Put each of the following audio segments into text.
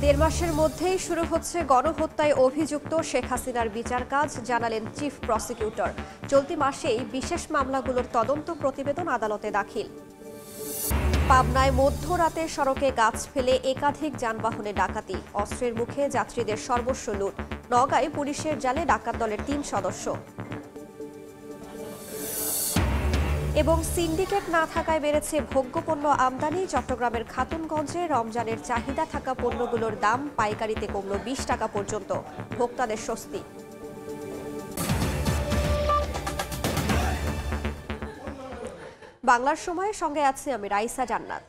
দেড় মাসের মধ্যেই শুরু হচ্ছে গণহত্যায় অভিযুক্ত শেখ হাসিনার বিচার কাজ, জানালেন চিফ প্রসিকিউটর। চলতি মাসেই বিশেষ মামলাগুলোর তদন্ত প্রতিবেদন আদালতে দাখিল। পাবনায় মধ্যরাতে সড়কে গাছ ফেলে একাধিক যানবাহনে ডাকাতি, অস্ত্রের মুখে যাত্রীদের সর্বস্ব লুট। নওগাঁয় পুলিশের জালে ডাকাত দলের ৩ সদস্য। এবং সিন্ডিকেট না থাকায় বেড়েছে ভোগ্যপণ্য আমদানি। চট্টগ্রামের খাতুনগঞ্জে রমজানের চাহিদা থাকা পণ্যগুলোর দাম পাইকারিতে কমল ২০ টাকা পর্যন্ত, ভোক্তাদের স্বস্তি। বাংলার সময়ের সঙ্গে আছে আমি রাইসা জান্নাত।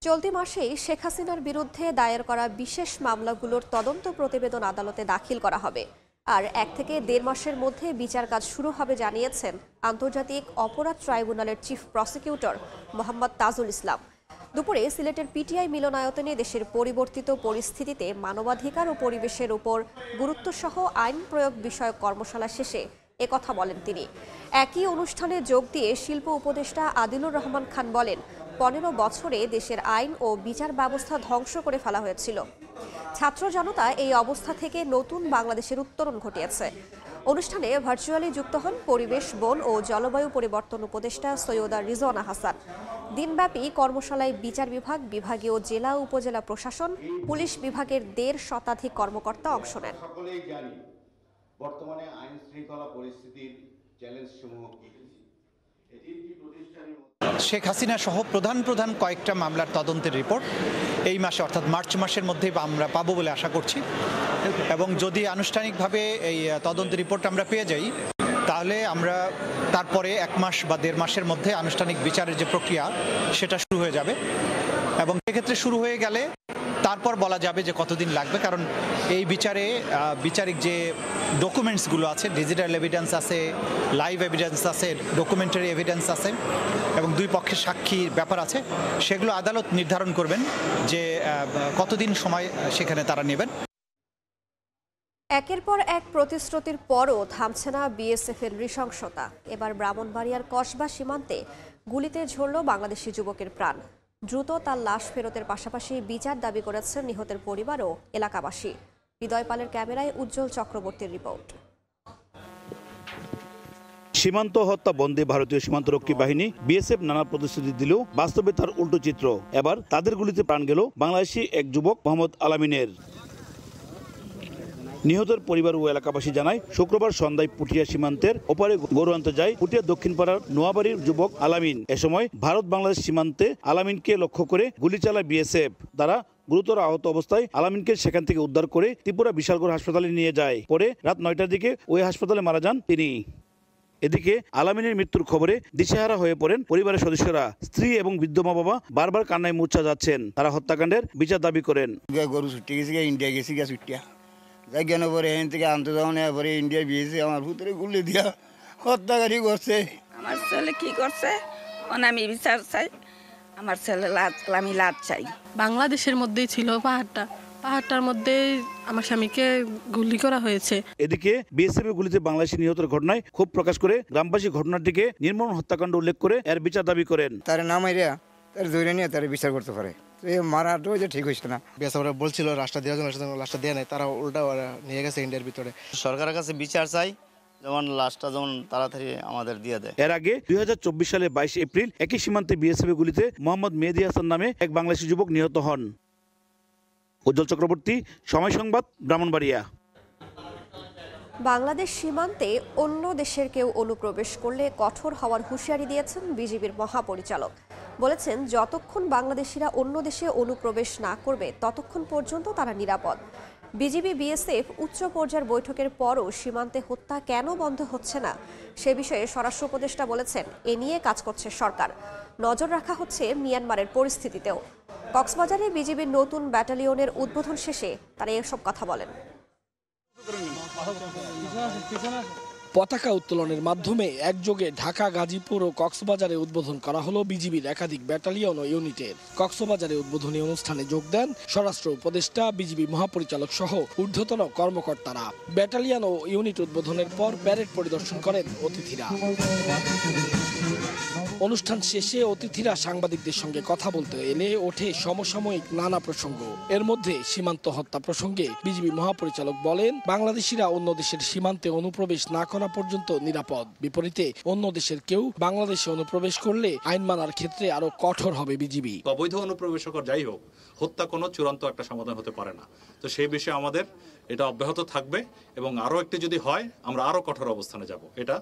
চলতি মাসেই শেখ হাসিনার বিরুদ্ধে দায়ের করা বিশেষ মামলাগুলোর তদন্ত প্রতিবেদন আদালতে দাখিল করা হবে। আর ১ থেকে দেড় মাসের মধ্যে বিচার কাজ শুরু হবে জানিয়েছেন আন্তর্জাতিক অপরাধ ট্রাইব্যুনালের চিফ প্রসিকিউটর মোহাম্মদ তাজুল ইসলাম। দুপুরে সিলেটের পিটিআই মিলনায়তনে দেশের পরিবর্তিত পরিস্থিতিতে মানবাধিকার ও পরিবেশের উপর গুরুত্বসহ আইন প্রয়োগ বিষয়ক কর্মশালা শেষে একথা বলেন তিনি। একই অনুষ্ঠানে যোগ দিয়ে শিল্প উপদেষ্টা আদিলুর রহমান খান বলেন, ১৫ বছরে দেশের আইন ও বিচার ব্যবস্থা ধ্বংস করে ফেলা হয়েছিল। ছাত্র জনতা এই অবস্থা থেকে নতুন বাংলাদেশের উত্তরণ ঘটিয়েছে। অনুষ্ঠানে ভার্চুয়ালি যুক্ত হন পরিবেশ, বন ও জলবায়ু পরিবর্তন উপদেষ্টা সৈয়দা রিজওয়ানা হাসান। দিনব্যাপী কর্মশালায় বিচার বিভাগ, বিভাগীয় জেলা উপজেলা প্রশাসন, পুলিশ বিভাগের ১.৫ শতাধিক কর্মকর্তা অংশ নেন। সকলেই জানি বর্তমানে আইন শৃঙ্খলা পরিস্থিতির চ্যালেঞ্জসমূহ কি। শেখ হাসিনা সহ প্রধান কয়েকটা মামলার তদন্তের রিপোর্ট এই মাসে অর্থাৎ মার্চ মাসের মধ্যেই আমরা পাবো বলে আশা করছি। এবং যদি আনুষ্ঠানিকভাবে এই তদন্তের রিপোর্ট আমরা পেয়ে যাই, তাহলে আমরা তারপরে ১ মাস বা দেড় মাসের মধ্যে আনুষ্ঠানিক বিচারের যে প্রক্রিয়া সেটা শুরু হয়ে যাবে। এবং সেক্ষেত্রে শুরু হয়ে গেলে তারপর বলা যাবে যে কতদিন লাগবে, কারণ এই বিচারিক যে ডকুমেন্টসগুলো আছে, ডিজিটাল এভিডেন্স আছে, লাইভ এভিডেন্স আছে, ডকুমেন্টারি এভিডেন্স আছে এবং দুই পক্ষের সাক্ষীর ব্যাপার আছে, সেগুলো আদালত নির্ধারণ করবেন যে কতদিন সময় সেখানে তারা নেবেন। একের পর এক প্রতিশ্রুতির পরও থামছে না বিএসএফের নৃশংসতা। এবার ব্রাহ্মণবাড়িয়ার কসবা সীমান্তে গুলিতে ঝরল বাংলাদেশি যুবকের প্রাণ। দ্রুত তার লাশ ফেরতের পাশাপাশি বিচার দাবি করেছেন নিহতের পরিবার ও এলাকাবাসী। হৃদয় পালের ক্যামেরায় উজ্জ্বল চক্রবর্তীর রিপোর্ট। সীমান্ত হত্যা বন্ধে ভারতীয় সীমান্তরক্ষী বাহিনী বিএসএফ নানা প্রতিশ্রুতি দিলেও বাস্তবে তার উল্টো চিত্র। এবার তাদের গুলিতে প্রাণ গেল বাংলাদেশি এক যুবক মোহাম্মদ আলামিনের। নিহতের পরিবার ও এলাকাবাসী জানায়, শুক্রবার সন্ধ্যায় পুঠিয়া সীমান্তের ওপারে গরু আনতে যায় পুঠিয়া দক্ষিণ পাড়ার নোয়াবাড়ির যুবক আলামিন। এ সময় ভারত বাংলাদেশ সীমান্তে আলামিনকে লক্ষ্য করে গুলি চালায় বিএসএফ। তারা গুরুতর আহত অবস্থায় আলামিনকে সেখান থেকে উদ্ধার করে ত্রিপুরা বিশালগড় হাসপাতালে নিয়ে যায়। পরে রাত ৯টার দিকে ওই হাসপাতালে মারা যান তিনি। এদিকে আলামিনের মৃত্যুর খবরে দিশেহারা হয়ে পড়েন পরিবারের সদস্যরা। স্ত্রী এবং বৃদ্ধ মা বাবা বারবার কান্নায় মূর্ছা যাচ্ছেন। তারা হত্যাকাণ্ডের বিচার দাবি করেন। গরু ছুটে গেছি, ইন্ডিয়া গেছি, ছুটিয়া যাই কেন পরে এখান থেকে আনতে যাওয়া নেওয়া পরে ইন্ডিয়া বিয়েছে, আমার ভূতরে গুলি দিয়া হত্যাকারী করছে। আমার ছেলে কি করছে আমি বিচার চাই, আমার ছেলে আমি লাভ চাই। বাংলাদেশের মধ্যেই ছিল পাহাড়টার মধ্যে আমার স্বামীকে গুলি করা হয়েছে। এদিকে বিএসএফ গুলিতে বাংলাদেশি নিহতের ঘটনায় ক্ষোভ প্রকাশ করে গ্রামবাসী ঘটনাটিকে নির্মম হত্যাকাণ্ড উল্লেখ করে এর বিচার দাবি করেন। তার নাম আইরা তার ধরে নিয়ে তার বিচার করতে পারে। মারাটাও যে ঠিক হয়েছে না। বিএসএফরা বলছিল রাস্তা দেওয়ার জন্য, রাস্তা দেওয়া নেই, তারা উল্টা নিয়ে গেছে ইন্ডিয়ার ভিতরে। সরকারের কাছে বিচার চাই, যেমন লাশটা যেমন তাড়াতাড়ি আমাদের দিয়ে দেয়। এর আগে ২০২৪ সালে ২২ এপ্রিল একই সীমান্তে বিএসএফ গুলিতে মোহাম্মদ মেহেদী হাসান নামে এক বাংলাদেশি যুবক নিহত হন। উজ্জ্বল চক্রবর্তী, সময় সংবাদ, ব্রাহ্মণবাড়িয়া। বাংলাদেশ সীমান্তে অন্য দেশের কেউ অনুপ্রবেশ করলে কঠোর হওয়ার হুঁশিয়ারি দিয়েছেন বিজিবির মহাপরিচালক। বলেছেন, যতক্ষণ বাংলাদেশিরা অন্য দেশে অনুপ্রবেশ না করবে ততক্ষণ পর্যন্ত তারা নিরাপদ। বিজিবি বিএসএফ উচ্চ পর্যায়ের বৈঠকের পরও সীমান্তে হত্যা কেন বন্ধ হচ্ছে না সে বিষয়ে স্বরাষ্ট্র উপদেষ্টা বলেছেন, এ নিয়ে কাজ করছে সরকার। নজর রাখা হচ্ছে মিয়ানমারের পরিস্থিতিতেও। কক্সবাজারে বিজিবির নতুন ব্যাটালিয়নের উদ্বোধন শেষে তারা এসব কথা বলেন। পতাকা উত্তোলনের মাধ্যমে একযোগে ঢাকা, গাজীপুর ও কক্সবাজারে উদ্বোধন করা হলো বিজিবির একাধিক ব্যাটালিয়ন ও ইউনিটের। কক্সবাজারে উদ্বোধনী অনুষ্ঠানে যোগ দেন স্বরাষ্ট্র উপদেষ্টা, বিজিবি মহাপরিচালক সহ ঊর্ধ্বতন কর্মকর্তারা। ব্যাটালিয়ন ও ইউনিট উদ্বোধনের পর প্যারেড পরিদর্শন করেন অতিথিরা। অনুষ্ঠান শেষে অতিথিরা সাংবাদিকদের সঙ্গে কথা বলতে এলে ওঠে সমসাময়িক নানা প্রসঙ্গ। এর মধ্যে সীমান্ত হত্যা প্রসঙ্গে বিজিবি মহাপরিচালক বলেন, বাংলাদেশিরা অন্য দেশের সীমান্তে অনুপ্রবেশ না করা পর্যন্ত নিরাপদ। বিপরীতে অন্য দেশের কেউ বাংলাদেশে অনুপ্রবেশ করলে আইন মানার ক্ষেত্রে আরো কঠোর হবে বিজিবি। অবৈধ অনুপ্রবেশকর যাই হোক, হত্যা কোনো চূড়ান্ত একটা সমাধান হতে পারে না। তো সেই বিষয়ে আমাদের এটা অব্যাহত থাকবে এবং আরো একটি যদি হয় আমরা আরো কঠোর অবস্থানে যাব। এটা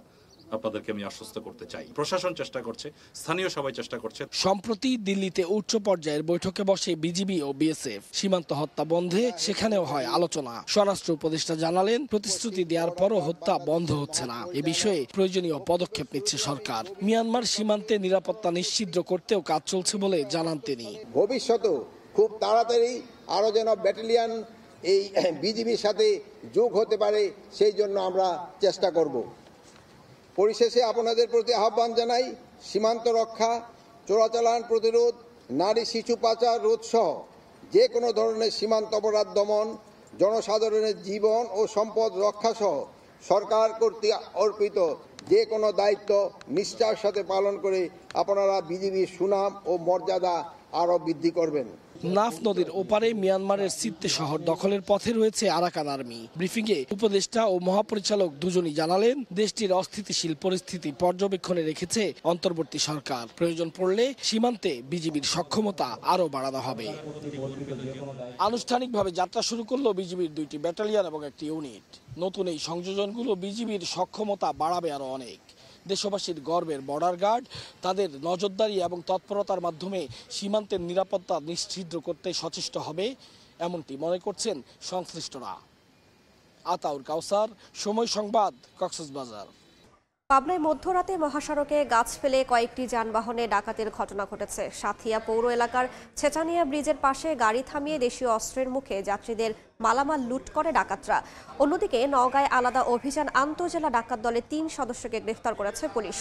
আপনাদেরকে আমি আশ্বস্ত করতে চাই। প্রশাসন চেষ্টা করছে, স্থানীয় সবাই চেষ্টা করছে। সম্প্রতি দিল্লিতে উচ্চ পর্যায়ের বৈঠকে বসে বিজিবি ও বিএসএফ। সীমান্ত হত্যা বন্ধে সেখানেও হয় আলোচনা। স্বরাষ্ট্র উপদেষ্টা জানালেন, প্রতিশ্রুতি দেওয়ার পরও হত্যা বন্ধ হচ্ছে না। এ বিষয়ে প্রয়োজনীয় পদক্ষেপ নিচ্ছে সরকার। মিয়ানমার সীমান্তে নিরাপত্তা নিশ্চিত করতেও কাজ চলছে বলে জানান তিনি। ভবিষ্যতেও খুব তাড়াতাড়ি আরো যেন ব্যাটালিয়ন এই বিজিবির সাথে যোগ হতে পারে, সেই জন্য আমরা চেষ্টা করব। পরিশেষে আপনাদের প্রতি আহ্বান জানাই, সীমান্ত রক্ষা, চোরাচালান প্রতিরোধ, নারী শিশু পাচার রোধ সহ যে কোনো ধরনের সীমান্ত অপরাধ দমন, জনসাধারণের জীবন ও সম্পদ রক্ষা সহ সরকার কর্তৃক অর্পিত যে কোনো দায়িত্ব নিষ্ঠার সাথে পালন করে আপনারা বিজিবির সুনাম ও মর্যাদা আরও বৃদ্ধি করবেন। নাফ নদীর ওপারে মিয়ানমারের সিত্তে শহর দখলের পথে রয়েছে আরাকান আর্মি। ব্রিফিংয়ে উপদেষ্টা ও মহাপরিচালক দুজনই জানালেন, দেশটির অস্থিতিশীল পরিস্থিতি পর্যবেক্ষণে রেখেছে অন্তর্বর্তী সরকার। প্রয়োজন পড়লে সীমান্তে বিজিবির সক্ষমতা আরও বাড়ানো হবে। আনুষ্ঠানিকভাবে যাত্রা শুরু করলো বিজিবির 2টি ব্যাটালিয়ন এবং 1টি ইউনিট। নতুন এই সংযোজনগুলো বিজিবির সক্ষমতা বাড়াবে আরও অনেক। দেশবাসীর গর্বের বর্ডার গার্ড তাদের নজরদারি এবং তৎপরতার মাধ্যমে সীমান্তের নিরাপত্তা নিশ্চিত করতে সচেষ্ট হবে, এমনটি মনে করছেন সংশ্লিষ্টরা। আতাউর কাউসার, সময় সংবাদ, কক্সবাজার। পাবনায় মধ্যরাতে মহাসড়কে গাছ ফেলে কয়েকটি যানবাহনে ডাকাতির ঘটনা ঘটেছে। সাথিয়া পৌর এলাকার ছেচানিয়া ব্রিজের পাশে গাড়ি থামিয়ে দেশীয় অস্ত্রের মুখে যাত্রীদের মালামাল লুট করে ডাকাতরা। অন্যদিকে নওগাঁয় আলাদা অভিযান আন্তঃজেলা ডাকাত দলে 3 সদস্যকে গ্রেফতার করেছে পুলিশ।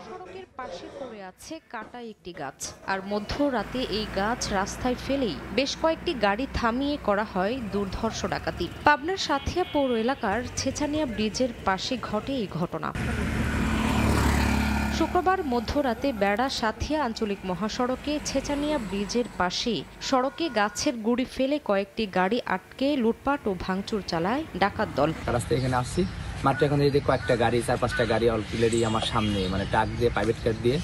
সড়কের পাশে পড়ে আছে কাটা একটি গাছ, আর মধ্যরাতে এই গাছ রাস্তায় ফেলেই বেশ কয়েকটি গাড়ি থামিয়ে করা হয় দুর্ধর্ষ ডাকাতি। পাবনার সাথিয়া পৌর এলাকার ছেচানিয়া ব্রিজের পাশে ঘটে এই ঘটনা। শুক্রবার মধ্যরাতে বেড়া সাথিয়া আঞ্চলিক মহাসড়কে ছেচানিয়া ব্রিজের পাশে সড়কে গাছের গুড়ি ফেলে কয়েকটি গাড়ি আটকে লুটপাট ও ভাঙচুর চালায় ডাকাত দল। রাস্তায় এখানে আসছি, মাত্র এখন যদি কয়েকটা গাড়ি, 4-5টা গাড়ি অলরেডি আমার সামনে, মানে ট্রাক দিয়ে, প্রাইভেট কার দিয়ে।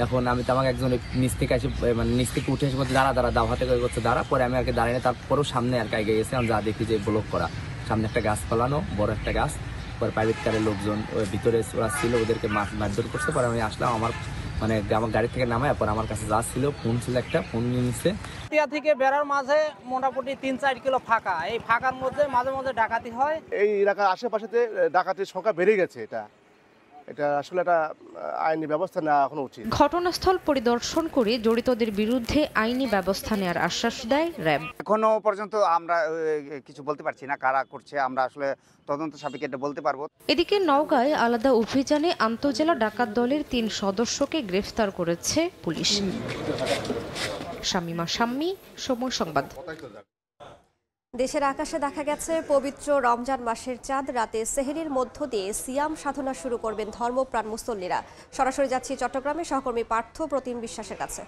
এখন আমি তো আমাকে একজন নিচ থেকে এসে, মানে নিচ থেকে উঠে এসে বলছে দাঁড়া দাও হাতে করে করছে দাঁড়া। পরে আমি আর কি দাঁড়িয়ে, তারপরেও সামনে আর কি এগিয়ে গেছে। আমি যা দেখি যে ব্লক করা, সামনে একটা গাছ ফলানো, বড় একটা গাছ। পরে প্রাইভেট কারের লোকজন ওই ভিতরে ওরা ছিল, ওদেরকে মারধর করছে। পরে আমি আসলাম, আমার গাড়ি থেকে নামায় পরে আমার কাছে যা ছিল, ফোন ছিল, একটা ফোন নিয়ে নিচ্ছে। থেকে বেড়ার মাঝে মোটামুটি 3-4 কিলো ফাঁকা, এই ফাঁকার মধ্যে মাঝে মাঝে ডাকাতি হয়। এই এলাকার আশেপাশেতে ডাকাতির সংখ্যা বেড়ে গেছে। এটা আসলে একটা আইনি ব্যবস্থা নেওয়া এখন উচিত। ঘটনাস্থল পরিদর্শন করে জড়িতদের বিরুদ্ধে আইনি ব্যবস্থা নেওয়ার আশ্বাস দেয় র্যাব। এখনো পর্যন্ত আমরা কিছু বলতে পারছি না কারা করছে, আমরা আসলে তদন্ত সাপেক্ষে এটা বলতে পারবো। এদিকে নওগাঁয় আলাদা অভিযানে আন্তঃজেলা ডাকাত দলের 3 সদস্যকে গ্রেফতার করেছে পুলিশ। শামিমা শাম্মী, সময় সংবাদ। দেশের আকাশে দেখা গেছে পবিত্র রমজান মাসের চাঁদ। রাতে সেহরির মধ্য দিয়ে সিয়াম সাধনা শুরু করবেন ধর্মপ্রাণ মুসল্লিরা। সরাসরি যাচ্ছি চট্টগ্রামে সহকর্মী পার্থ প্রতিম বিশ্বাসের কাছে।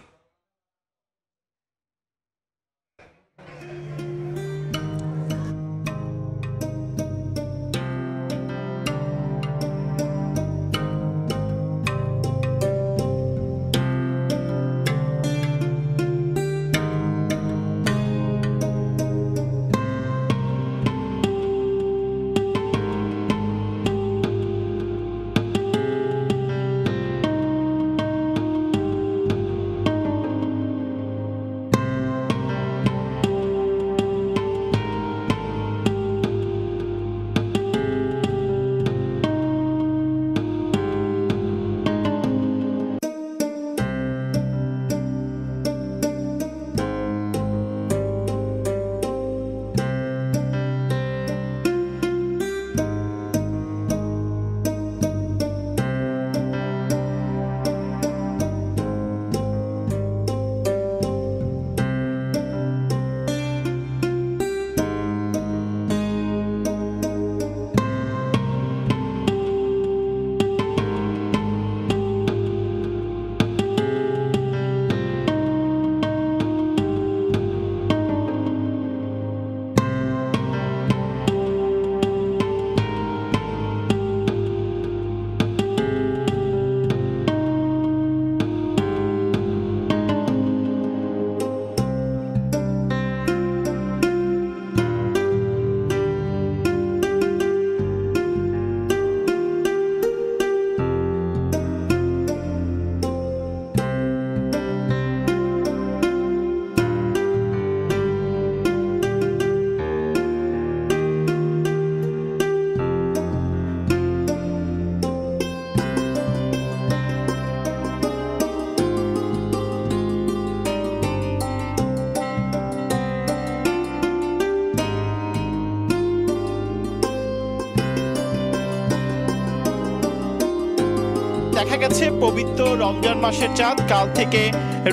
দেখা গেছে পবিত্র রমজান মাসের চাঁদ, কাল থেকে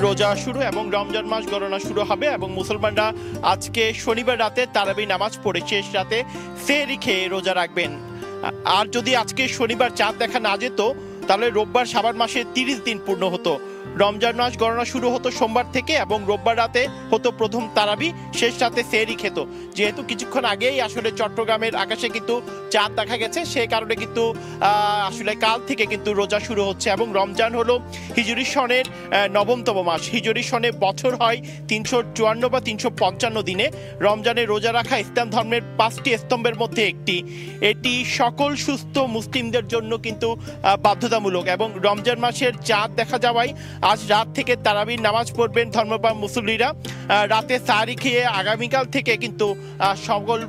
রোজা শুরু এবং রমজান মাস গণনা শুরু হবে এবং মুসলমানরা আজকে শনিবার রাতে তারাবি নামাজ পড়ে শেষ রাতে সেহরি খেয়ে রোজা রাখবেন। আর যদি আজকে শনিবার চাঁদ দেখা না যেত তাহলে রোববার শাবান মাসে 30 দিন পূর্ণ হতো। রমজান মাস গণনা শুরু হতো সোমবার থেকে এবং রোববার রাতে হতো প্রথম তারাবি, শেষ রাতে সেহরি খেত। যেহেতু কিছুক্ষণ আগেই আসলে চট্টগ্রামের আকাশে কিন্তু চাঁদ দেখা গেছে, সেই কারণে কিন্তু আসলে কাল থেকে কিন্তু রোজা শুরু হচ্ছে এবং রমজান হলো হিজরি সনের নবমতম মাস। হিজরি সনে বছর হয় 354 বা 355 দিনে। রমজানে রোজা রাখা ইসলাম ধর্মের 5টি স্তম্ভের মধ্যে একটি। এটি সকল সুস্থ মুসলিমদের জন্য কিন্তু বাধ্যতামূলক এবং রমজান মাসের চাঁদ দেখা যাওয়ায় আজ রাত থেকে তারাবির নামাজ পড়বেন ধর্মপ্রাণ মুসল্লিরা। রাতে সাহারি খেয়ে আগামীকাল থেকে কিন্তু সকল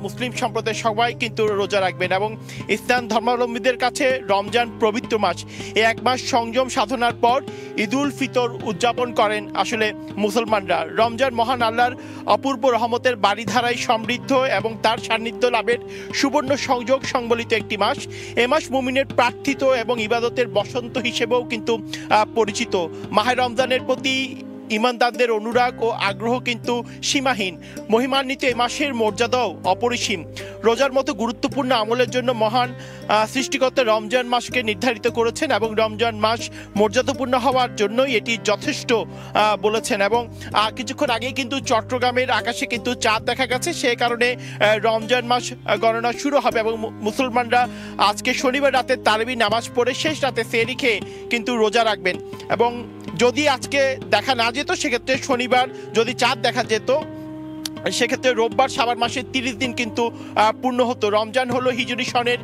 মুসলিম সম্প্রদায়ের সবাই কিন্তু রোজা রাখবেন এবং ইসলাম ধর্মাবলম্বীদের কাছে রমজান পবিত্র মাস। এই এক মাস সংযম সাধনার পর ঈদুল ফিতর উদযাপন করেন আসলে মুসলমানরা। রমজান মহান আল্লাহর অপূর্ব রহমতের বাড়িধারায় সমৃদ্ধ এবং তার সান্নিধ্য লাভের সুবর্ণ সংযোগ সংবলিত একটি মাস। এ মাস মুমিনের প্রার্থিত এবং ইবাদতের বসন্ত হিসেবেও কিন্তু পরিচিত। মাহে রমজানের প্রতি ইমানদারদের অনুরাগ ও আগ্রহ কিন্তু সীমাহীন। মহিমান্বিত এই মাসের মর্যাদাও অপরিসীম। রোজার মতো গুরুত্বপূর্ণ আমলের জন্য মহান সৃষ্টিকর্তা রমজান মাসকে নির্ধারিত করেছেন এবং রমজান মাস মর্যাদাপূর্ণ হওয়ার জন্যই এটি যথেষ্ট বলেছেন। এবং কিছুক্ষণ আগেই কিন্তু চট্টগ্রামের আকাশে কিন্তু চাঁদ দেখা গেছে, সেই কারণে রমজান মাস গণনা শুরু হবে এবং মুসলমানরা আজকে শনিবার রাতে তারাবি নামাজ পড়ে শেষ রাতে সেহরি খেয়ে কিন্তু রোজা রাখবেন। এবং যদি আজকে দেখা না যেত সেক্ষেত্রে শনিবার যদি চাঁদ দেখা যেত সেক্ষেত্রে রোববার শাবান মাসের 30 দিন কিন্তু পূর্ণ হতো। রমজান হলো হিজরি সনের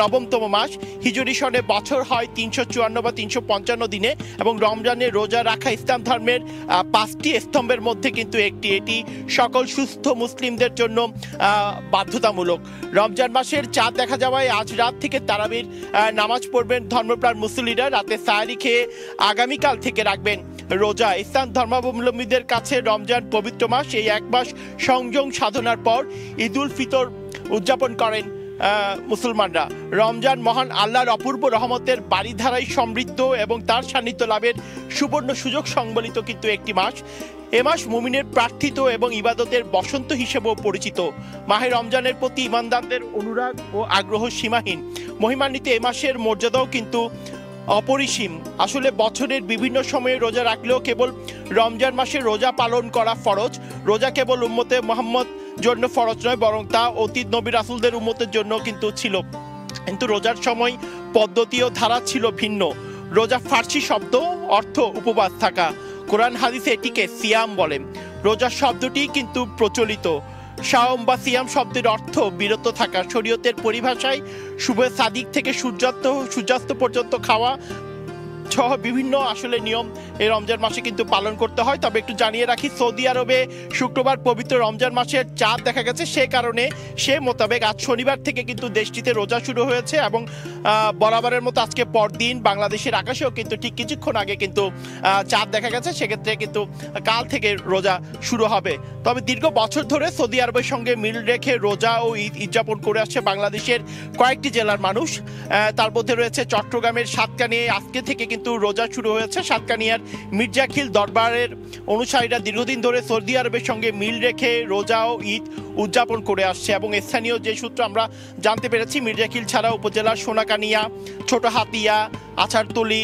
নবমতম মাস। হিজরি সনে বছর হয় 354 বা 355 দিনে এবং রমজানে রোজা রাখা ইসলাম ধর্মের 5টি স্তম্ভের মধ্যে কিন্তু একটি। এটি সকল সুস্থ মুসলিমদের জন্য বাধ্যতামূলক। রমজান মাসের চাঁদ দেখা যাওয়ায় আজ রাত থেকে তারাবির নামাজ পড়বেন ধর্মপ্রাণ মুসল্লিরা। রাতে সাহারি খেয়ে আগামীকাল থেকে রাখবেন রোজা। ইসলাম ধর্মাবলম্বীদের কাছে রমজান পবিত্র মাস। এই এক মাস সংযম সাধনার পর ঈদুল ফিতর উদযাপন করেন মুসলমানরা। রমজান মহান আল্লাহর অপূর্ব রহমতের বাড়িধারায় সমৃদ্ধ এবং তার সান্নিধ্য লাভের সুবর্ণ সুযোগ সংবলিত কিন্তু একটি মাস। এ মাস মুমিনের প্রার্থিত এবং ইবাদতের বসন্ত হিসেবেও পরিচিত। মাহে রমজানের প্রতি ইমানদারদের অনুরাগ ও আগ্রহ সীমাহীন। মহিমান্বিত এ মাসের মর্যাদাও কিন্তু অপরিসীম। আসলে বছরের বিভিন্ন সময়ে রোজা রাখলেও কেবল রমজান মাসে রোজা পালন করা ফরজ। রোজা কেবল উম্মতে মুহাম্মদ জন্য ফরজ নয়, বরং তা অতীত নবী রাসূলদের উম্মতের জন্য কিন্তু ছিল। কিন্তু রোজার সময় পদ্ধতি ও ধারা ছিল ভিন্ন। রোজা ফার্সি শব্দ, অর্থ উপবাস থাকা। কোরআন হাদিসে এটিকে সিয়াম বলেন। রোজা শব্দটি কিন্তু প্রচলিত। শাওম বা সিয়াম শব্দের অর্থ বিরত থাকা। শরীয়তের পরিভাষায় শুভ সাদিক থেকে সূর্যাস্ত পর্যন্ত খাওয়া সহ বিভিন্ন আসলে নিয়ম এই রমজান মাসে কিন্তু পালন করতে হয়। তবে একটু জানিয়ে রাখি, সৌদি আরবে শুক্রবার পবিত্র রমজান মাসের চাঁদ দেখা গেছে, সে কারণে সে মোতাবেক আজ শনিবার থেকে কিন্তু দেশটিতে রোজা শুরু হয়েছে এবং বরাবরের মতো আজকে পরদিন বাংলাদেশের আকাশেও কিন্তু ঠিক কিছুক্ষণ আগে কিন্তু চাঁদ দেখা গেছে। সেক্ষেত্রে কিন্তু কাল থেকে রোজা শুরু হবে। তবে দীর্ঘ বছর ধরে সৌদি আরবের সঙ্গে মিল রেখে রোজা ও ঈদ উদযাপন করে আসছে বাংলাদেশের কয়েকটি জেলার মানুষ। তার মধ্যে রয়েছে চট্টগ্রামের সাতকানিয়া। আজকে থেকে কিন্তু রোজা শুরু হয়েছে। সাতকানিয়ার মির্জাখিল দরবারের অনুসারীরা দীর্ঘদিন ধরে সৌদি আরবের সঙ্গে মিল রেখে রোজা ও ঈদ উদযাপন করে আসছে এবং স্থানীয় যে সূত্র আমরা জানতে পেরেছি, মির্জাখিল ছাড়া উপজেলার সোনাকানিয়া, ছোট হাতিয়া, আছাড়তলি,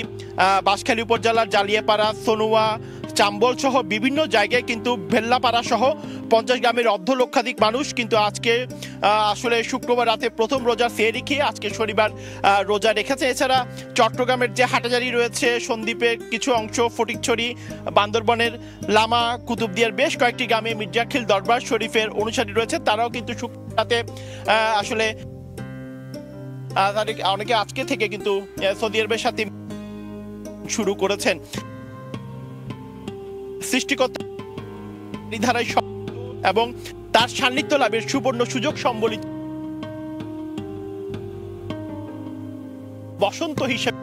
বাঁশখালী উপজেলার জালিয়াপাড়া, সোনুয়া, চাম্বল সহ বিভিন্ন জায়গায় কিন্তু ভেল্লাপাড়া সহ 50 গ্রামের অর্ধলক্ষাধিক মানুষ কিন্তু আজকে আসলে শুক্রবার রাতে প্রথম রোজা সেহরি খেয়ে আজকে শনিবার রোজা রেখেছে। এছাড়া চট্টগ্রামের যে হাটাজারি রয়েছে, সন্দ্বীপের কিছু অংশ, ফটিকছড়ি, বান্দরবনের লামা, কুতুবদিয়ার বেশ কয়েকটি গ্রামে মির্জাখিল দরবার শরীফের অনুসারী রয়েছে। তারাও কিন্তু শুক্রবার রাতে আসলে অনেকে আজকে থেকে কিন্তু সৌদি আরবের সাথে শুরু করেছেন। সৃষ্টিকর্তা ধারায় এবং তার সান্নিধ্য লাভের সুবর্ণ সুযোগ সম্বলিত বসন্ত হিসেবে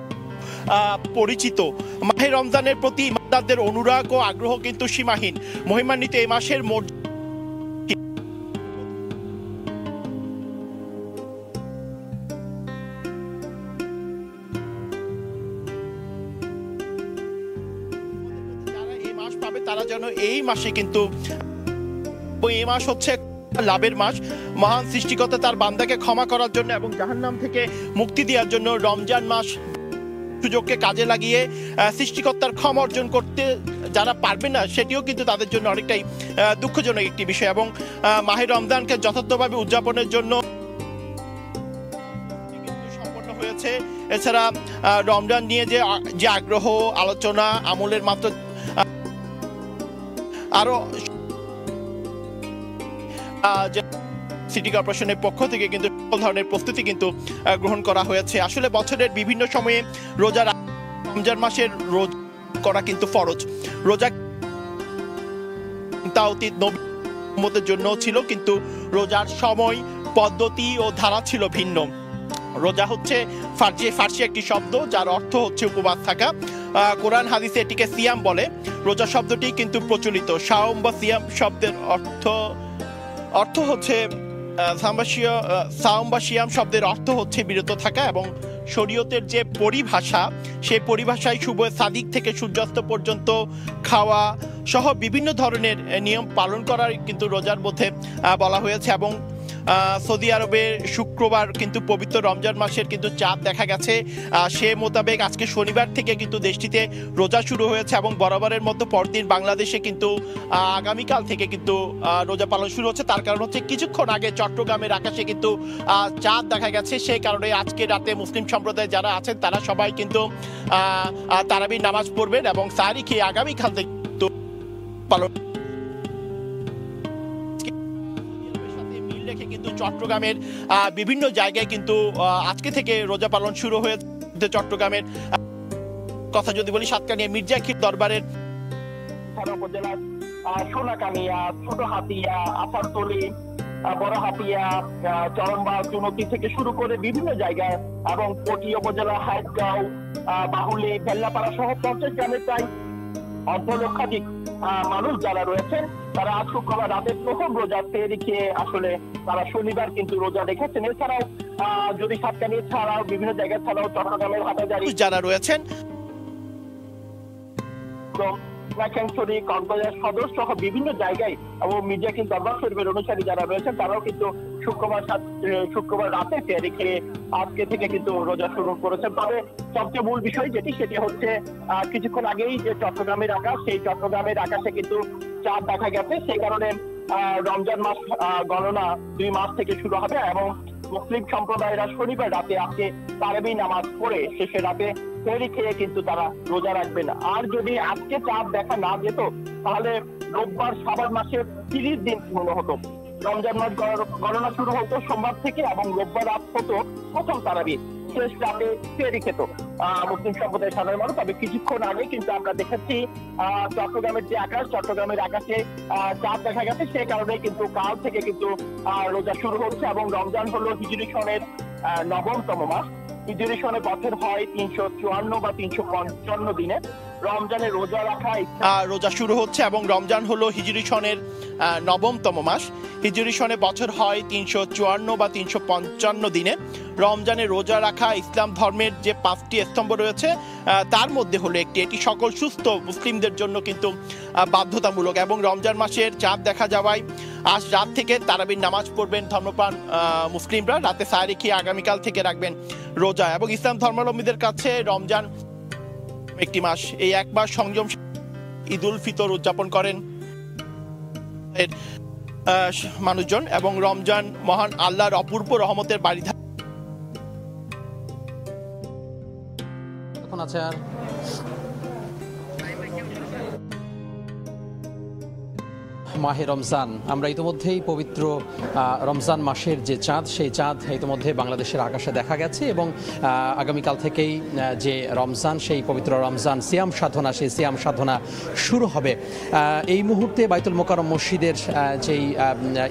পরিচিত। মাহে রমজানের প্রতি ইমানদারদের অনুরাগ ও আগ্রহ কিন্তু সীমাহীন। মহিমান্বিত এই মাসের যেন এই মাসে কিন্তু এই মাস হচ্ছে লাভের মাস। মহান সৃষ্টিকর্তা তার বান্দাকে ক্ষমা করার জন্য এবং জাহান্নাম থেকে মুক্তি দেওয়ার জন্য রমজান মাস সুযোগকে কাজে লাগিয়ে সৃষ্টিকর্তার ক্ষমা অর্জন করতে যারা পারবে না, সেটিও কিন্তু তাদের জন্য অনেকটাই দুঃখজনক একটি বিষয়। এবং মাহে রমজানকে যথার্থভাবে উদযাপনের জন্য সম্পন্ন হয়েছে। এছাড়া রমজান নিয়ে যে আগ্রহ, আলোচনা, আমলের মাত্র আরো সিটি কর্পোরেশনের পক্ষ থেকে কিন্তু সকল ধরনের প্রস্তুতি কিন্তু গ্রহণ করা হয়েছে। আসলে বছরের বিভিন্ন সময়ে রমজান মাসের রোজা করা কিন্তু ফরজ। রোজা অতীত নবীদের জন্য ছিল, কিন্তু রোজার সময়, পদ্ধতি ও ধারা ছিল ভিন্ন। রোজা হচ্ছে ফার্সি একটি শব্দ যার অর্থ হচ্ছে উপবাস থাকা। কোরআন হাদিসে এটিকে সিয়াম বলে। রোজা শব্দটি কিন্তু প্রচলিত। সাওম বা সিয়াম শব্দের অর্থ হচ্ছে সাওম বা সিয়াম শব্দের অর্থ হচ্ছে বিরত থাকা, এবং শরীয়তের যে পরিভাষা, সেই পরিভাষায় শুভ সাদিক থেকে সূর্যাস্ত পর্যন্ত খাওয়া সহ বিভিন্ন ধরনের নিয়ম পালন করার কিন্তু রোজার মধ্যে বলা হয়েছে। এবং সৌদি আরবের শুক্রবার কিন্তু পবিত্র রমজান মাসের কিন্তু চাঁদ দেখা গেছে। সে মোতাবেক আজকে শনিবার থেকে কিন্তু দেশটিতে রোজা শুরু হয়েছে এবং বরাবরের মতো পরদিন বাংলাদেশে কিন্তু আগামীকাল থেকে কিন্তু রোজা পালন শুরু হচ্ছে। তার কারণ হচ্ছে কিছুক্ষণ আগে চট্টগ্রামের আকাশে কিন্তু চাঁদ দেখা গেছে। সেই কারণে আজকে রাতে মুসলিম সম্প্রদায় যারা আছেন তারা সবাই কিন্তু তারাবির নামাজ পড়বেন এবং সাহরি খেয়ে আগামীকাল থেকে কিন্তু পালন কিন্তু চট্টগ্রামের বিভিন্ন জায়গায় কিন্তু আজকে থেকে রোজা পালন শুরু হয়েছে। চট্টগ্রামের কথা যদি বলি, সাতকানিয়া মির্জাখির দরবারের উপজেলার সোনাকানিয়া, ছোট হাতিয়া, আসারতলি, বড় হাতিয়া, চরমবাগ, চুনতি থেকে শুরু করে বিভিন্ন জায়গায় এবং পটি উপজেলা হাইটগাঁও, বাহুলি, বেল্লাপাড়া সহ 50 গ্রামের প্রায় অর্ধলক্ষাধিক মানুষ যারা রয়েছেন তারা আজ শুক্রবার রাতে প্রথম রোজা সেহরি খেয়ে আসলে তারা শনিবার কিন্তু রোজা রেখেছেন। এছাড়াও যদি সাতকানিয়া ছাড়াও বিভিন্ন জায়গায় ছাড়াও চট্টগ্রামের হাটাজারি যারা রয়েছেন, কক্সবাজার সদর সহ বিভিন্ন জায়গায় এবং মির্জাখিল দরবার শরীফের অনুসারী যারা রয়েছেন তারাও কিন্তু শুক্রবার রাতে সেহরি খেয়ে আজকে থেকে কিন্তু রোজা শুরু করেছেন। তবে সবচেয়ে মূল বিষয় সেটি হচ্ছে কিছুক্ষণ আগেই যে চট্টগ্রামের আকাশ, সেই চট্টগ্রামের আকাশে কিন্তু চাঁদ দেখা গেছে। সেই কারণে রমজান মাস গণনা 2 মাস থেকে শুরু হবে এবং মুসলিম সম্প্রদায়েরা শনিবার রাতে আজকে তারাবি নামাজ পড়ে শেষে রাতে সেহরি খেয়ে কিন্তু তারা রোজা রাখবেন। আর যদি আজকে চাঁদ দেখা না যেত তাহলে রোববার শাবান মাসের 30 দিন পূর্ণ হতো। রমজান মাস গণনা শুরু হতো সোমবার থেকে এবং রোববার রাত হতো প্রথম তারাবি, শেষ রাতে সেহরি খেত মুসলিম সম্প্রদায়ের সাধারণ মানুষ। তবে কিছুক্ষণ আগে কিন্তু আমরা দেখেছি চট্টগ্রামের যে আকাশ, চট্টগ্রামের আকাশে চাঁদ দেখা গেছে। সেই কারণে কিন্তু কাল থেকে কিন্তু রোজা শুরু হচ্ছে এবং রমজান হলো হিজরি সনের 9তম মাস। হিজরি সনে বছর হয় 354 বা 355 দিনে। রমজানে রোজা শুরু হচ্ছে এবং রমজান হলো হিজরি সনের 9তম মাস। হিজরি সনে বছর হয় 354 বা 355 দিনে। রমজানে রোজা রাখা ইসলাম ধর্মের যে 5টি স্তম্ভ রয়েছে তার মধ্যে হলো একটি। এটি সকল সুস্থ মুসলিমদের জন্য কিন্তু বাধ্যতামূলক এবং রমজান মাসের চাঁদ দেখা যাওয়ায় আজ রাত থেকে তারাবির নামাজ পড়বেন ধর্মপ্রাণ মুসলিমরা। রাতে সাহরি খেয়ে আগামীকাল থেকে রাখবেন রোজা। এবং ইসলাম ধর্মাবলম্বীদের কাছে রমজান একটি মাস, এই এক মাস সংযম ঈদ উল ফিতর উদযাপন করেন মানুষজন এবং রমজান মহান আল্লাহর অপূর্ব রহমতের বাড়ি। এখন আছে আর মাহে রমজান। আমরা ইতিমধ্যেই পবিত্র রমজান মাসের যে চাঁদ, সেই চাঁদ ইতিমধ্যে বাংলাদেশের আকাশে দেখা গেছে এবং আগামীকাল থেকেই যে রমজান, সেই পবিত্র রমজান সিয়াম সাধনা, সেই সিয়াম সাধনা শুরু হবে। এই মুহূর্তে বাইতুল মোকাররম মসজিদের যেই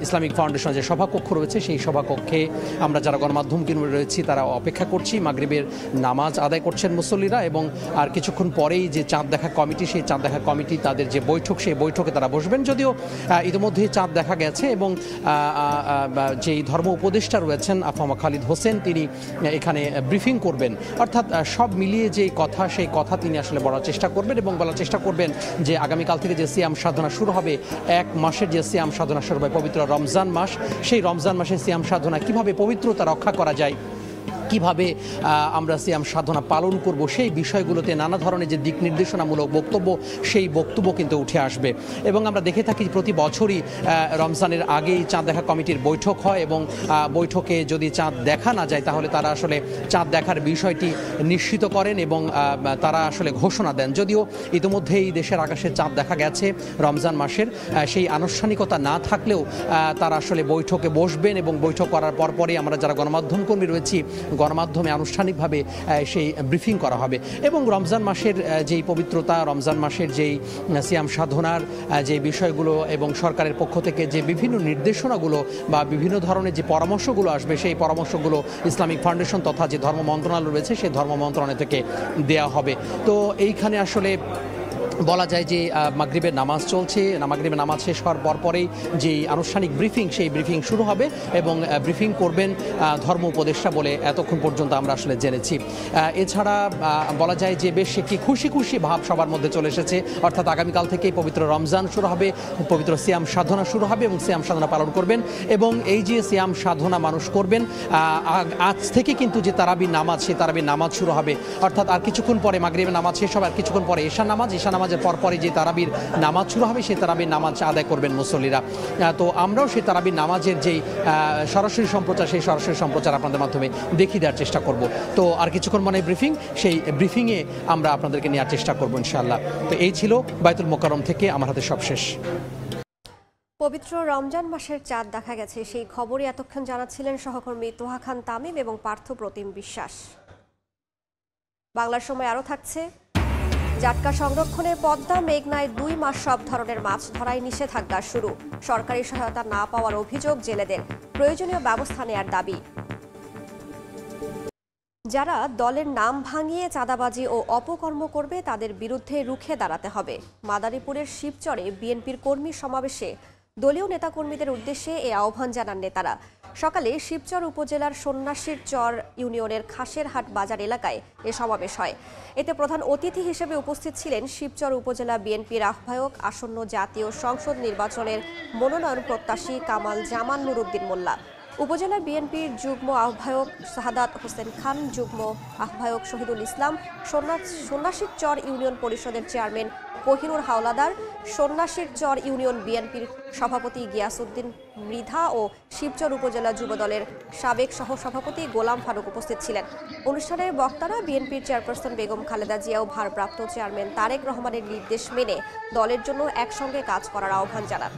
ইসলামিক ফাউন্ডেশন যে সভাকক্ষ রয়েছে, সেই সভাকক্ষে আমরা যারা গণমাধ্যম কেন্দ্রে রয়েছি তারা অপেক্ষা করছি। মাগরিবের নামাজ আদায় করছেন মুসল্লিরা এবং আর কিছুক্ষণ পরেই যে চাঁদ দেখা কমিটি, সেই চাঁদ দেখা কমিটি তাদের যে বৈঠক, সেই বৈঠকে তারা বসবেন। যদিও ইতিমধ্যেই চাঁদ দেখা গেছে এবং যেই ধর্ম উপদেষ্টা রয়েছেন আফামা খালিদ হোসেন তিনি এখানে ব্রিফিং করবেন, অর্থাৎ সব মিলিয়ে যেই কথা সেই কথা তিনি আসলে বলার চেষ্টা করবেন এবং বলার চেষ্টা করবেন যে আগামীকাল থেকে যে সিয়াম সাধনা শুরু হবে, 1 মাসের যে সিয়াম সাধনা শুরু হবে পবিত্র রমজান মাস, সেই রমজান মাসের সিয়াম সাধনা কিভাবে পবিত্রতা রক্ষা করা যায়, কিভাবে আমরা সিয়াম সাধনা পালন করব, সেই বিষয়গুলোতে নানা ধরনের যে দিক নির্দেশনামূলক বক্তব্য সেই বক্তব্য কিন্তু উঠে আসবে। এবং আমরা দেখে থাকি প্রতি বছরই রমজানের আগেই চাঁদ দেখা কমিটির বৈঠক হয় এবং বৈঠকে যদি চাঁদ দেখা না যায় তাহলে তারা আসলে চাঁদ দেখার বিষয়টি নিশ্চিত করেন এবং তারা আসলে ঘোষণা দেন। যদিও ইতিমধ্যেই দেশের আকাশে চাঁদ দেখা গেছে রমজান মাসের, সেই আনুষ্ঠানিকতা না থাকলেও তারা আসলে বৈঠকে বসবেন এবং বৈঠক করার পরপরই আমরা যারা গণমাধ্যম কর্মী রয়েছি গণমাধ্যমে আনুষ্ঠানিকভাবে সেই ব্রিফিং করা হবে। এবং রমজান মাসের যেই পবিত্রতা, রমজান মাসের যেই সিয়াম সাধনার যে বিষয়গুলো এবং সরকারের পক্ষ থেকে যে বিভিন্ন নির্দেশনাগুলো বা বিভিন্ন ধরনের যে পরামর্শগুলো আসবে সেই পরামর্শগুলো ইসলামিক ফাউন্ডেশন তথা যে ধর্ম মন্ত্রণালয় রয়েছে সেই ধর্ম মন্ত্রণালয় থেকে দেয়া হবে। তো এইখানে আসলে বলা যায় যে মাগরিবের নামাজ চলছে, মাগরিবের নামাজ শেষ হওয়ার পরপরেই যে আনুষ্ঠানিক ব্রিফিং সেই ব্রিফিং শুরু হবে এবং ব্রিফিং করবেন ধর্ম উপদেষ্টা বলে এতক্ষণ পর্যন্ত আমরা আসলে জেনেছি। এছাড়া বলা যায় যে বেশ একটি খুশি খুশি ভাব সবার মধ্যে চলে এসেছে, অর্থাৎ আগামীকাল থেকেই পবিত্র রমজান শুরু হবে, পবিত্র সিয়াম সাধনা শুরু হবে এবং সিয়াম সাধনা পালন করবেন। এবং এই যে সিয়াম সাধনা মানুষ করবেন, আজ থেকে কিন্তু যে তারাবির নামাজ সেই তারাবির নামাজ শুরু হবে, অর্থাৎ আর কিছুক্ষণ পরে মাগরিবের নামাজ শেষ হবে, আর কিছুক্ষণ পরে এশা নামাজের পরপরে যে তারাবির নামাজ শুরু হবে সেই তারাবির নামাজ আদায় করবেন মুসল্লিরা। তো আমরাও সেই তারাবির নামাজের যেই সরাসরি সম্প্রচার সেই সরাসরি সম্প্রচার আপনাদের মাধ্যমে দেখিয়ে দেওয়ার চেষ্টা করব। তো আর কিছুক্ষণ মানে ব্রিফিং, সেই ব্রিফিংয়ে আমরা আপনাদেরকে নেওয়ার চেষ্টা করব ইনশাআল্লাহ। তো এই ছিল বাইতুল মোকাররম থেকে আমার হাতে সব শেষ। পবিত্র রমজান মাসের চাঁদ দেখা গেছে সেই খবরই এতক্ষণ জানাচ্ছিলেন সহকর্মী তোহা খান তামিম এবং পার্থ প্রতিম বিশ্বাস। বাংলার সময় আরও থাকছে, জাটকা সংরক্ষণে পদ্মা মেঘনায় 2 মাস সব ধরনের মাছ ধরায় নিষেধাজ্ঞা শুরু, সরকারি সহায়তা না পাওয়ার অভিযোগ জেলেদের, প্রয়োজনীয় ব্যবস্থা নেয়ার দাবি। যারা দলের নাম ভাঙিয়ে চাঁদাবাজি ও অপকর্ম করবে তাদের বিরুদ্ধে রুখে দাঁড়াতে হবে। মাদারীপুরের শিবচরে বিএনপির কর্মী সমাবেশে দলীয় নেতাকর্মীদের উদ্দেশ্যে এ আহ্বান জানান নেতারা। সকালে শিবচর উপজেলার সন্ন্যাসীর চর ইউনিয়নের খাসেরহাট বাজার এলাকায় এ সমাবেশ হয়। এতে প্রধান অতিথি হিসেবে উপস্থিত ছিলেন শিবচর উপজেলা বিএনপির আহ্বায়ক, আসন্ন জাতীয় সংসদ নির্বাচনের মনোনয়ন প্রত্যাশী কামাল জামান নুরুদ্দিন মোল্লা, উপজেলা বিএনপির যুগ্ম আহ্বায়ক শাহাদাত হোসেন খান, যুগ্ম আহ্বায়ক শহীদুল ইসলাম, সন্ন্যাসীর চর ইউনিয়ন পরিষদের চেয়ারম্যান কোহিনুর হাওলাদার, সন্ন্যাসীর চর ইউনিয়ন বিএনপির সভাপতি গিয়াসউদ্দিন মৃধা ও শিবচর উপজেলা যুবদলের সাবেক সহসভাপতি গোলাম ফারুক উপস্থিত ছিলেন। অনুষ্ঠানে বক্তারা বিএনপির চেয়ারপারসন বেগম খালেদা জিয়া ও ভারপ্রাপ্ত চেয়ারম্যান তারেক রহমানের নির্দেশ মেনে দলের জন্য একসঙ্গে কাজ করার আহ্বান জানান।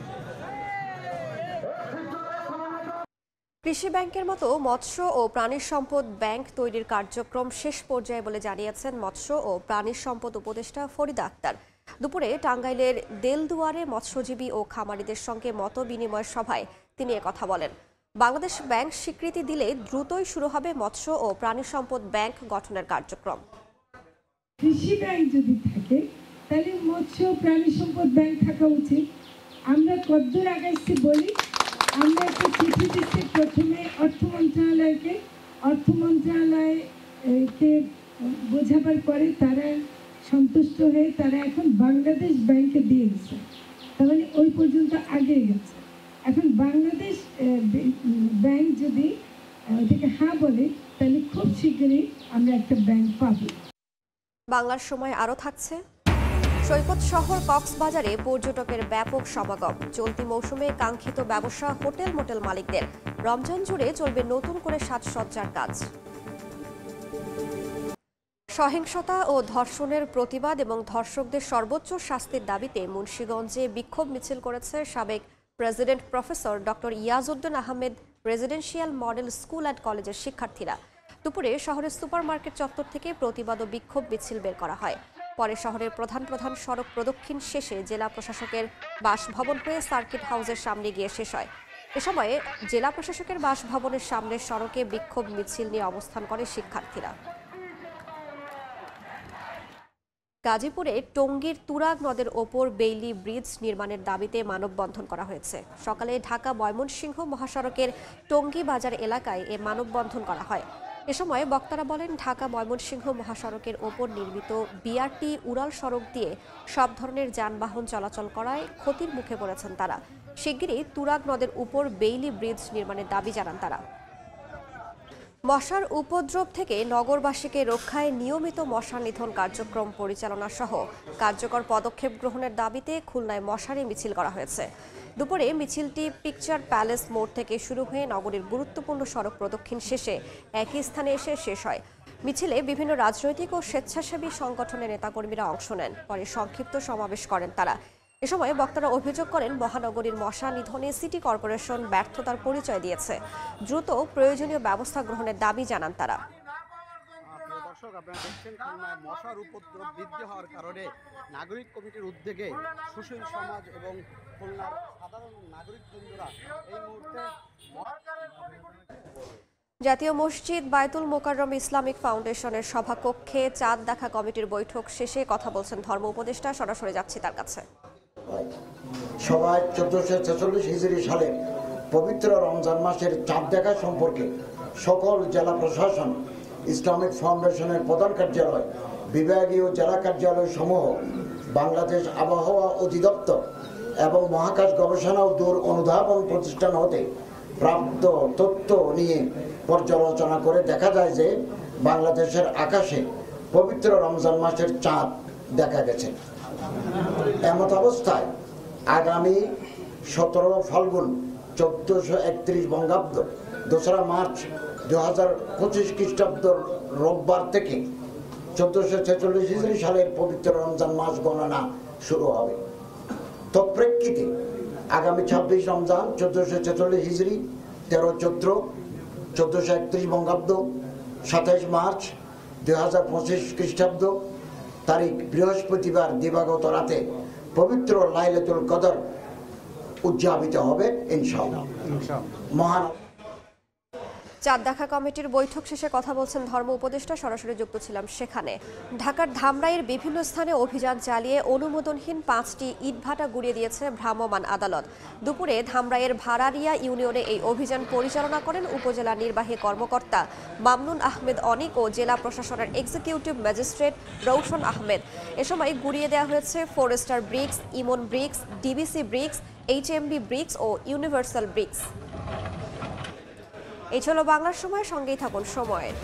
কৃষি ব্যাংকের মতো মৎস্য ও প্রাণী সম্পদ ব্যাংক তৈরির কার্যক্রম শেষ পর্যায়ে বলে জানিয়েছেন মৎস্য ও প্রাণী সম্পদ উপদেষ্টা ফরিদা আক্তার। দুপুরে টাঙ্গাইলের দেলদুয়ারে মৎস্যজীবী ও খামারিদের সঙ্গে মত বিনিময় সভায় তিনি একথা বলেন। বাংলাদেশ ব্যাংক স্বীকৃতি দিলে দ্রুতই শুরু হবে মৎস্য ও প্রাণী সম্পদ ব্যাংক গঠনের কার্যক্রম। কৃষি ব্যাংক যদি থাকে তাহলে মৎস্য প্রাণী সম্পদ ব্যাংক থাকা উচিত। আমরা কদ্দূর আগাইছি বলি, আমরা একটা চিঠি দিচ্ছি প্রথমে অর্থ মন্ত্রণালয়কে বোঝাবার পরে তারা সন্তুষ্ট হয়ে তারা এখন বাংলাদেশ ব্যাংকে দিয়ে দিচ্ছে, তার মানে ওই পর্যন্ত আগে গেছে। এখন বাংলাদেশ ব্যাংক যদি ওটাকে হ্যাঁ বলে তাহলে খুব শীঘ্রই আমরা একটা ব্যাংক পাবো। বাংলার সময় আরও থাকছে, সৈকত শহর কক্সবাজারে পর্যটকের ব্যাপক সমাগম, চলতি মৌসুমে কাঙ্ক্ষিত ব্যবসা হোটেল মোটেল মালিকদের, রমজান জুড়ে চলবে নতুন করে সাজসজ্জার কাজ। সহিংসতা ও ধর্ষণের প্রতিবাদ এবং ধর্ষকদের সর্বোচ্চ শাস্তির দাবিতে মুন্সিগঞ্জে বিক্ষোভ মিছিল করেছে সাবেক president professor doctor Iajuddin Ahmed residential model school and কলেজের শিক্ষার্থীরা। দুপুরে শহরের সুপারমার্কেট চত্বর থেকে প্রতিবাদ ও বিক্ষোভ মিছিল বের করা হয়। পরে শহরের প্রধান সড়ক প্রদক্ষিণ শেষে জেলা প্রশাসকের বাসভবন হয়ে সার্কিট হাউসের সামনে গিয়ে শেষ হয়। এ সময়ে জেলা প্রশাসকের বাসভবনের সামনের সড়কে বিক্ষোভ মিছিল নিয়ে অবস্থান করে শিক্ষার্থীরা। গাজীপুরে টঙ্গীর তুরাগ নদের ওপর বেইলি ব্রিজ নির্মাণের দাবিতে মানববন্ধন করা হয়েছে। সকালে ঢাকা ময়মনসিংহ মহাসড়কের টঙ্গী বাজার এলাকায় এ মানববন্ধন করা হয়। এ সময় বক্তারা বলেন, ঢাকা ময়মনসিংহ মহাসড়কের ওপর নির্মিত বিআরটি উড়াল সড়ক দিয়ে সব ধরনের যানবাহন চলাচল করায় ক্ষতির মুখে পড়েছেন তারা। শিগগিরই তুরাগ নদের উপর বেইলি ব্রিজ নির্মাণের দাবি জানান তারা। মশার উপদ্রব থেকে নগরবাসীকে রক্ষায় নিয়মিত মশা নিধন কার্যক্রম পরিচালনা সহ কার্যকর পদক্ষেপ গ্রহণের দাবিতে খুলনায় মশারি মিছিল করা হয়েছে। দুপুরে মিছিলটি পিকচার প্যালেস মোড় থেকে শুরু হয়ে নগরীর গুরুত্বপূর্ণ সড়ক প্রদক্ষিণ শেষে একই স্থানে এসে শেষ হয়। মিছিলে বিভিন্ন রাজনৈতিক ও স্বেচ্ছাসেবী সংগঠনের নেতাকর্মীরা অংশ নেন। পরে সংক্ষিপ্ত সমাবেশ করেন তারা। এ সময় বক্তারা অভিযোগ করেন, মহানগরীর মশা নিধনে সিটি কর্পোরেশন ব্যর্থতার পরিচয় দিয়েছে। দ্রুত প্রয়োজনীয় ব্যবস্থা গ্রহণের দাবি জানান তারা। দর্শক, আপনারা দেখছেন খুলনায় মশার উপদ্রব বৃদ্ধি হওয়ার কারণে নাগরিক কমিটির উদ্যোগে সুশীল সমাজ এবং খুলনার সাধারণ নাগরিক বৃন্দরা এই মুহূর্তে জাতীয় মসজিদ বায়তুল মোকাররম ইসলামিক ফাউন্ডেশনের সভাকক্ষে চাঁদ দেখা কমিটির বৈঠক শেষে কথা বলছেন ধর্ম উপদেষ্টা। সরাসরি যাচ্ছি তার কাছে। সবাই 1446 হিজরি সালে পবিত্র রমজান মাসের চাঁদ দেখা সম্পর্কে সকল জেলা প্রশাসন, ইসলামিক ফাউন্ডেশনের প্রধান কার্যালয়, বিভাগীয় জেলা কার্যালয় সমূহ, বাংলাদেশ আবহাওয়া অধিদপ্তর এবং মহাকাশ গবেষণা ও দূর অনুধাবন প্রতিষ্ঠান হতে প্রাপ্ত তথ্য নিয়ে পর্যালোচনা করে দেখা যায় যে বাংলাদেশের আকাশে পবিত্র রমজান মাসের চাঁদ দেখা গেছে। এমত অবস্থায় আগামী 17 ফাল্গুন 1431 বঙ্গাব্দ 2 মার্চ 2025 খ্রিস্টাব্দ রোববার থেকে 1446 হিজরি সালের পবিত্র রমজান মাস গণনা শুরু হবে। তৎপ্রেক্ষিতে আগামী 26 রমজান 1446 হিজরি, 13 চৈত্র 1431 বঙ্গাব্দ, 27 মার্চ 2025 খ্রিস্টাব্দ তারিখ বৃহস্পতিবার দিবাগত রাতে পবিত্র লাইলাতুল কদর উদযাপিত হবে ইনশাআল্লাহ। মহান চাঁদ দেখা কমিটির বৈঠক শেষে কথা বলছেন ধর্ম উপদেষ্টা। সরাসরি যুক্ত ছিলাম সেখানে। ঢাকার ধামরাইয়ের বিভিন্ন স্থানে অভিযান চালিয়ে অনুমোদনহীন 5টি ইটভাটা গুঁড়িয়ে দিয়েছে ভ্রাম্যমাণ আদালত। দুপুরে ধামরাইয়ের ভাড়ারিয়া ইউনিয়নে এই অভিযান পরিচালনা করেন উপজেলা নির্বাহী কর্মকর্তা মামনুন আহমেদ অনিক ও জেলা প্রশাসনের এক্সিকিউটিভ ম্যাজিস্ট্রেট রৌশন আহমেদ। এ সময় গুঁড়িয়ে দেওয়া হয়েছে forester bricks, Emon bricks, DBC bricks, HMB bricks ও ইউনিভার্সাল ব্রিক্স। এই ছিল বাংলার সময়। সঙ্গেই থাকুন সময়ের।